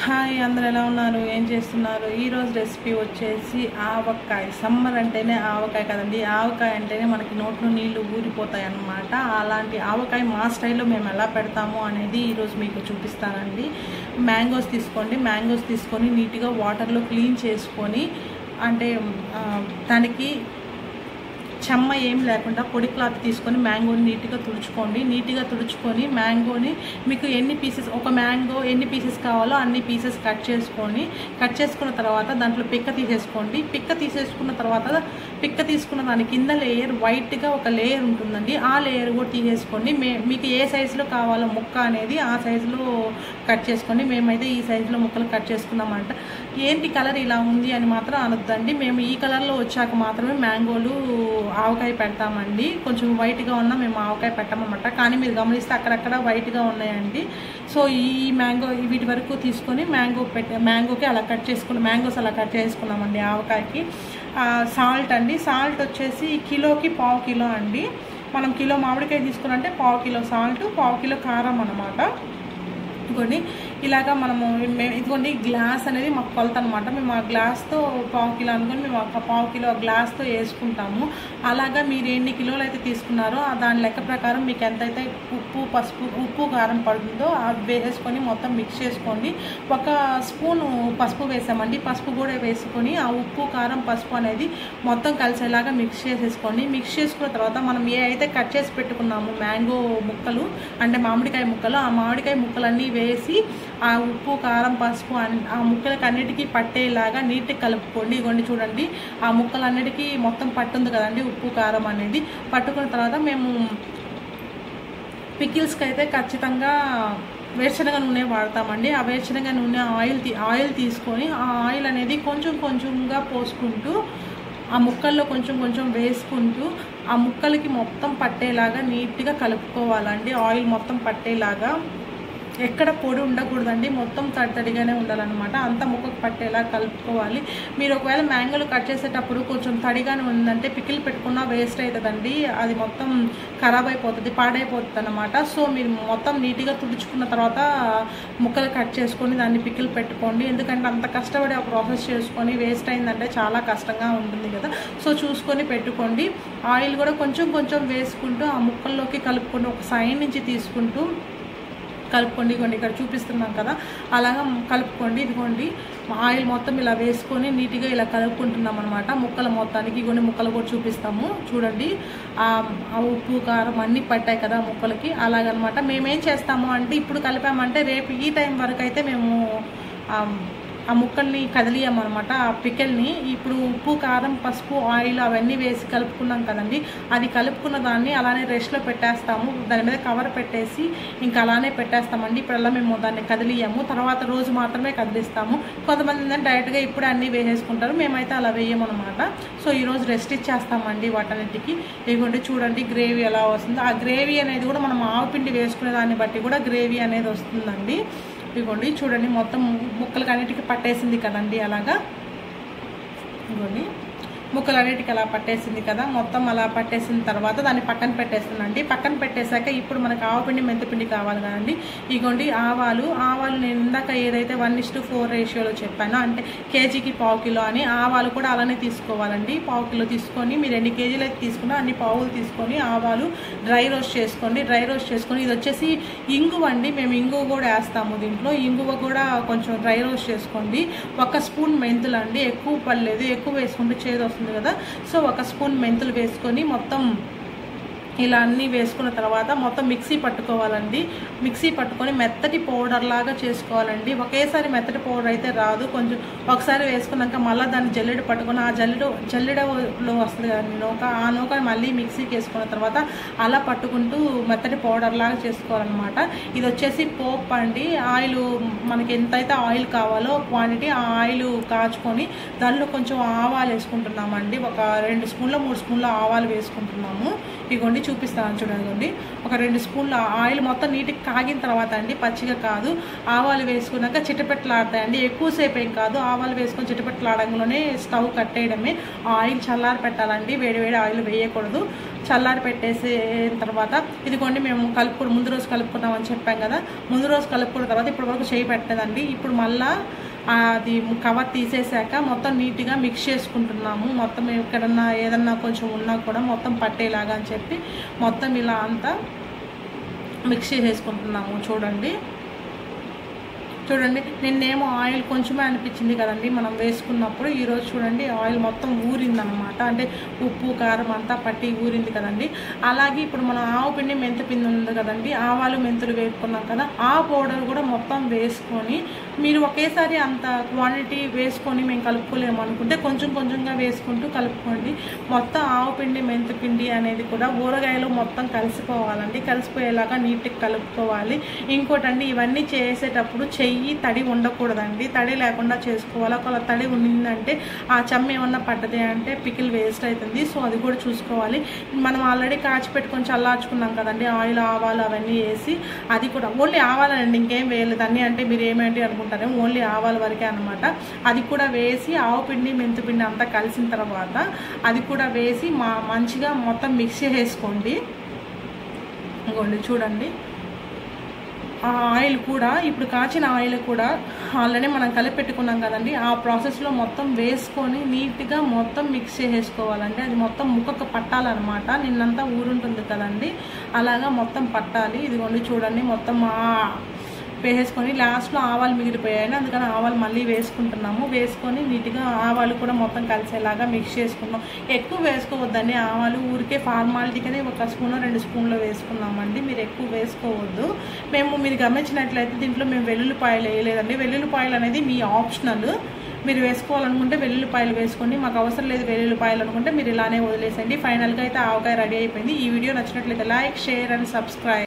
Hi, అందరూ ఎలా ఉన్నారు? ఏం చేస్తున్నారు? ఈరోజు రెసిపీ వచ్చేసి ఆవకాయ. సమ్మర్ అంటేనే ఆవకాయ కదండి. ఆవకాయ అంటేనే మనకి నోట్లో నీళ్లు ఊరిపోతాయి అన్నమాట. అలాంటి ఆవకాయ మా స్టైల్లో మేము ఎలా పెడతాము అనేది ఈరోజు మీకు చూపిస్తానండి. మ్యాంగోస్ తీసుకోండి. మ్యాంగోస్ తీసుకొని నీట్గా వాటర్లో క్లీన్ చేసుకొని, అంటే దానికి చెమ్మ ఏం లేకుండా పొడి క్లాత్ తీసుకొని మ్యాంగోని నీట్గా తుడుచుకోండి. నీట్గా తుడుచుకొని మ్యాంగోని మీకు ఎన్ని పీసెస్, ఒక మ్యాంగో ఎన్ని పీసెస్ కావాలో అన్ని పీసెస్ కట్ చేసుకున్న తర్వాత దాంట్లో పిక్క తీసేసుకోండి. పిక్క తీసేసుకున్న తర్వాత పిక్క తీసుకున్న దాని కింద లేయర్ వైట్గా ఒక లేయర్ ఉంటుందండి. ఆ లేయర్ కూడా తీసేసుకోండి. మీకు ఏ సైజులో కావాలో ముక్క అనేది ఆ సైజులో కట్ చేసుకోండి. మేమైతే ఈ సైజులో ముక్కలు కట్ చేసుకున్నామంట. ఏంటి కలర్ ఇలా ఉంది అని మాత్రం అనొద్దండి. మేము ఈ కలర్లో వచ్చాక మాత్రమే మ్యాంగోలు ఆవకాయ పెడతామండి. కొంచెం వైట్గా ఉన్నా మేము ఆవకాయ పెట్టామన్నమాట. కానీ మీరు గమనిస్తే అక్కడక్కడ వైట్గా ఉన్నాయండి. సో ఈ వీటి వరకు తీసుకొని మ్యాంగోకి అలా కట్ చేసుకుని మ్యాంగోస్ అలా కట్ చేసుకున్నామండి. ఆవకాయకి సాల్ట్ అండి. సాల్ట్ వచ్చేసి కిలోకి 1/2 కిలో అండి. మనం కిలో మామిడికాయ తీసుకున్నంటే 1/2 కిలో సాల్ట్, 1/2 కిలో కారం అన్నమాట. ఇదిగోండి ఇలాగా మనము ఇదిగోండి గ్లాస్ అనేది మాకు కొలత అనమాట. మేము ఆ గ్లాస్తో 1/2 కిలో అనుకొని మేము ఒక 1/2 కిలో గ్లాస్తో వేసుకుంటాము. అలాగా మీరు ఎన్ని కిలోలు అయితే తీసుకున్నారో దాని లెక్క ప్రకారం మీకు ఎంతైతే ఉప్పు కారం పడుతుందో అది వేసేసుకొని మొత్తం మిక్స్ చేసుకోండి. 1 స్పూను పసుపు వేసామండి. పసుపు కూడా వేసుకొని ఆ ఉప్పు కారం పసుపు అనేది మొత్తం కలిసేలాగా మిక్స్ చేసేసుకోండి. మిక్స్ చేసుకున్న తర్వాత మనం ఏ అయితే కట్ చేసి పెట్టుకున్నాము మ్యాంగో ముక్కలు, అంటే మామిడికాయ ముక్కలు, ఆ మామిడికాయ ముక్కలన్నీ వేసి ఆ ఉప్పు కారం పసుపు ఆ ముక్కలకి అన్నిటికీ పట్టేలాగా నీట్గా కలుపుకోండి. ఇగోండి చూడండి, ఆ ముక్కలన్నిటికీ మొత్తం పట్టుంది కదండి ఉప్పు కారం అనేది. పట్టుకున్న తర్వాత మేము పికిల్స్కి అయితే ఖచ్చితంగా వేరుశనగ నూనె వాడతామండి. ఆ వేరుశనగ నూనె ఆయిల్ తీసుకొని ఆ ఆయిల్ అనేది కొంచెం కొంచెంగా పోసుకుంటూ ఆ ముక్కల్లో కొంచెం కొంచెం వేసుకుంటూ ఆ ముక్కలకి మొత్తం పట్టేలాగా నీట్గా కలుపుకోవాలండి. ఆయిల్ మొత్తం పట్టేలాగా, ఎక్కడ పొడి ఉండకూడదండి. మొత్తం తడిగానే ఉండాలన్నమాట. అంత ముక్కకు పట్టేలా కలుపుకోవాలి. మీరు ఒకవేళ మ్యాంగోలు కట్ చేసేటప్పుడు కొంచెం తడిగానే ఉందంటే పికిల్ పెట్టుకున్నా వేస్ట్ అవుతుందండి. అది మొత్తం ఖరాబ్ అయిపోతుంది, పాడైపోతుంది అన్నమాట. సో మీరు మొత్తం నీట్గా తుడుచుకున్న తర్వాత ముక్కలు కట్ చేసుకొని దాన్ని పికిల్ పెట్టుకోండి. ఎందుకంటే అంత కష్టపడి ఆ ప్రాసెస్ చేసుకొని వేస్ట్ అయిందంటే చాలా కష్టంగా ఉంటుంది కదా. సో చూసుకొని పెట్టుకోండి. ఆయిల్ కూడా కొంచెం కొంచెం వేసుకుంటూ ఆ ముక్కల్లోకి కలుపుకొని ఒక సైడ్ నుంచి తీసుకుంటూ కలుపుకోండి. ఇదిగోండి ఇక్కడ చూపిస్తున్నాం కదా, అలాగా కలుపుకోండి. ఇదిగోండి ఆయిల్ మొత్తం ఇలా వేసుకొని నీట్గా ఇలా కలుపుకుంటున్నాం అనమాట. ముక్కల మొత్తానికి ఇగోండి ముక్కలు కూడా చూపిస్తాము చూడండి. ఆ ఉప్పు కారం అన్నీ పట్టాయి కదా ముక్కలకి, అలాగనమాట. మేమేం చేస్తాము అంటే ఇప్పుడు కలిపామంటే రేపు ఈ టైం వరకు అయితే మేము ఆ ముక్కల్ని కదిలియామన్నమాట. ఆ పికెల్ని ఇప్పుడు ఉప్పు కారం పసుపు ఆయిల్ అవన్నీ వేసి కలుపుకున్నాం కదండి, అది కలుపుకున్న దాన్ని అలానే రెస్ట్లో పెట్టేస్తాము. దాని మీద కవర్ పెట్టేసి ఇంకా అలానే పెట్టేస్తామండి. ఇప్పుడల్లా మేము దాన్ని కదిలియాము, తర్వాత రోజు మాత్రమే కదిలిస్తాము. కొంతమంది ఏంటంటే డైరెక్ట్గా ఇప్పుడు అన్నీ వేసేసుకుంటారు. మేమైతే అలా వేయమన్నమాట. సో ఈరోజు రెస్ట్ ఇచ్చేస్తామండి వాటన్నిటికీ. ఇదిగోండి చూడండి గ్రేవీ ఎలా వస్తుందో. ఆ గ్రేవీ అనేది కూడా మనం ఆవపిండి వేసుకునే దాన్ని బట్టి కూడా గ్రేవీ అనేది వస్తుందండి. ఇదిగోండి చూడండి మొత్తం ముక్కలకి అన్నిటికీ పట్టేసింది కదండి. అలాగా ఇదిగోండి ముక్కలు అన్నిటికీ అలా పట్టేసింది కదా. మొత్తం అలా పట్టేసిన తర్వాత దాన్ని పక్కన పెట్టేస్తుందండి. పక్కన పెట్టేశాక ఇప్పుడు మనకు ఆవపిండి మెంతిపిండి కావాలి కదండి. ఇదిగోండి ఆవాలు నేను ఇందాక ఏదైతే 1:4 రేషియోలో చెప్పానో, అంటే కేజీకి 1/2 కిలో అని, ఆవాలు కూడా అలానే తీసుకోవాలండి. 1/2 కిలో తీసుకొని మీరు ఎన్ని కేజీలు అయితే తీసుకున్నా అన్ని పావులు తీసుకొని ఆవాలు డ్రై రోస్ట్ చేసుకోండి. ఇది వచ్చేసి ఇంగువ అండి. మేము ఇంగువ కూడా వేస్తాము దీంట్లో. ఇంగువ కూడా కొంచెం డ్రై రోస్ట్ చేసుకోండి. 1 స్పూన్ మెంతులు అండి, ఎక్కువ పడలేదు, ఎక్కువ వేసుకుంటే చేదు వస్తుంది కదా. సో 1 స్పూన్ మెంతులు వేసుకొని మొత్తం ఇలా అన్నీ వేసుకున్న తర్వాత మొత్తం మిక్సీ పట్టుకోవాలండి. మిక్సీ పట్టుకొని మెత్తటి పౌడర్ లాగా చేసుకోవాలండి. ఒకేసారి మెత్తటి పౌడర్ అయితే రాదు. కొంచెం ఒకసారి వేసుకున్నాక మళ్ళీ దాన్ని జల్లెడ పట్టుకొని ఆ జల్లెడలో వస్తుంది కదండి నూక, ఆ నూకని మళ్ళీ మిక్సీకి వేసుకున్న తర్వాత అలా పట్టుకుంటూ మెత్తటి పౌడర్ లాగా చేసుకోవాలన్నమాట. ఇది వచ్చేసి పోప్ అండి. ఆయిల్ మనకి ఎంతైతే ఆయిల్ కావాలో క్వాంటిటీ ఆ ఆయిల్ కాచుకొని దానిలో కొంచెం ఆవాలు వేసుకుంటున్నామండి. ఒక 2 స్పూన్లు 3 స్పూన్లు ఆవాలు వేసుకుంటున్నాము. ఇగోండి చూపిస్తాను చూడండి. ఒక 2 స్పూన్ల ఆయిల్ మొత్తం నీటికి కాగిన తర్వాత అండి, పచ్చిగా కాదు. ఆవాలు వేసుకున్నాక చిటపెట్టలాడతాయండి, ఎక్కువసేపు ఏం కాదు. ఆవాలు వేసుకొని చిటపెట్టలాడంలోనే స్టవ్ కట్టేయడమే. ఆయిల్ చల్లారి పెట్టాలండి, వేడి ఆయిల్ వేయకూడదు. చల్లారి పెట్టేసిన తర్వాత ఇదిగోండి మేము ముందు రోజు కలుపుకున్నామని చెప్పాం కదా, ముందు రోజు కలుపుకున్న తర్వాత ఇప్పటి వరకు చేయి పెట్టదండి. ఇప్పుడు మళ్ళీ అది కవర్ తీసేసాక మొత్తం నీట్గా మిక్స్ చేసుకుంటున్నాము. మొత్తం ఎక్కడన్నా ఏదన్నా కొంచెం ఉన్నా కూడా మొత్తం పట్టేలాగా అని చెప్పి మొత్తం ఇలా అంతా మిక్స్ చేసేసుకుంటున్నాము. చూడండి నిన్నేమో ఆయిల్ కొంచెమే అనిపించింది కదండి మనం వేసుకున్నప్పుడు. ఈరోజు చూడండి ఆయిల్ మొత్తం ఊరిందనమాట, అంటే ఉప్పు కారం అంతా పట్టి ఊరింది కదండి. అలాగే ఇప్పుడు మనం ఆవు పిండి మెంతిపిండి ఉంది కదండి, ఆవాలు మెంతులు వేసుకున్నాం కదా, ఆ పౌడర్ కూడా మొత్తం వేసుకొని, మీరు ఒకేసారి అంత క్వాంటిటీ వేసుకొని మేము కలుపుకోలేము అనుకుంటే కొంచెం కొంచెంగా వేసుకుంటూ కలుపుకోండి. మొత్తం ఆవు పిండి మెంతిపిండి అనేది కూడా ఊరగాయలు మొత్తం కలిసిపోవాలండి, కలిసిపోయేలాగా నీట్గా కలుపుకోవాలి. ఇంకోటండి, ఇవన్నీ చేసేటప్పుడు చెయ్యి తడి ఉండకూడదండి, తడి లేకుండా చేసుకోవాలి. ఒకవేళ తడి ఉండిందంటే ఆ చెమ్మ ఏమన్నా పడ్డది అంటే పికిల్ వేస్ట్ అవుతుంది. సో అది కూడా చూసుకోవాలి. మనం ఆల్రెడీ కాచి పెట్టుకొని చల్లార్చుకున్నాం కదండి ఆయిల్, ఆవాలు అవన్నీ వేసి, అది కూడా ఓన్లీ ఆవాలండి, ఇంకేం వేయలేదు. అన్నీ అంటే మీరు ఏమేంటి అనుకుంటారేమో, ఓన్లీ ఆవాల వరకే అనమాట. అది కూడా వేసి ఆవు పిండి మెంతిపిండి అంతా కలిసిన తర్వాత అది కూడా వేసి మంచిగా మొత్తం మిక్స్ చేసుకోండి. ఇంకోండి చూడండి, ఆ ఆయిల్ కూడా ఇప్పుడు కాచిన ఆయిల్ కూడా ఆల్రెడీ మనం కలిపి పెట్టుకున్నాం కదండి, ఆ ప్రాసెస్లో మొత్తం వేసుకొని నీట్గా మొత్తం మిక్స్ చేసుకోవాలండి. అది మొత్తం ముక్కకు పట్టాలన్నమాట, నిన్నంతా ఊరుంటుంది కదండి, అలాగా మొత్తం పట్టాలి. ఇదిగోండి చూడండి మొత్తం వేసుకొని లాస్ట్లో ఆవాలు మిగిలిపోయాయని అందుకని ఆవాలు మళ్ళీ వేసుకుంటున్నాము. వేసుకొని నీట్గా ఆవాలు కూడా మొత్తం కలిసేలాగా మిక్స్ చేసుకున్నాం. ఎక్కువ వేసుకోవద్దండి ఆవాలు, ఊరికే ఫార్మాలిటీగానే 1 స్పూన్ 2 స్పూన్లు వేసుకున్నామండి, మీరు ఎక్కువ వేసుకోవద్దు. మీరు గమనించినట్లయితే దీంట్లో మేము వెల్లుల్లిపాయలు వేయలేదండి. వెల్లుల్లిపాయలు అనేది మీ ఆప్షనల్, మీరు వేసుకోవాలనుకుంటే వెల్లుల్లిపాయలు వేసుకోండి. మాకు అవసరం లేదు వెల్లుల్లిపాయలు అనుకుంటే మీరు ఇలానే వదిలేసండి. ఫైనల్గా అయితే ఆవకాయ రెడీ అయిపోయింది. ఈ వీడియో నచ్చినట్లయితే లైక్, షేర్ అండ్ సబ్స్క్రైబ్.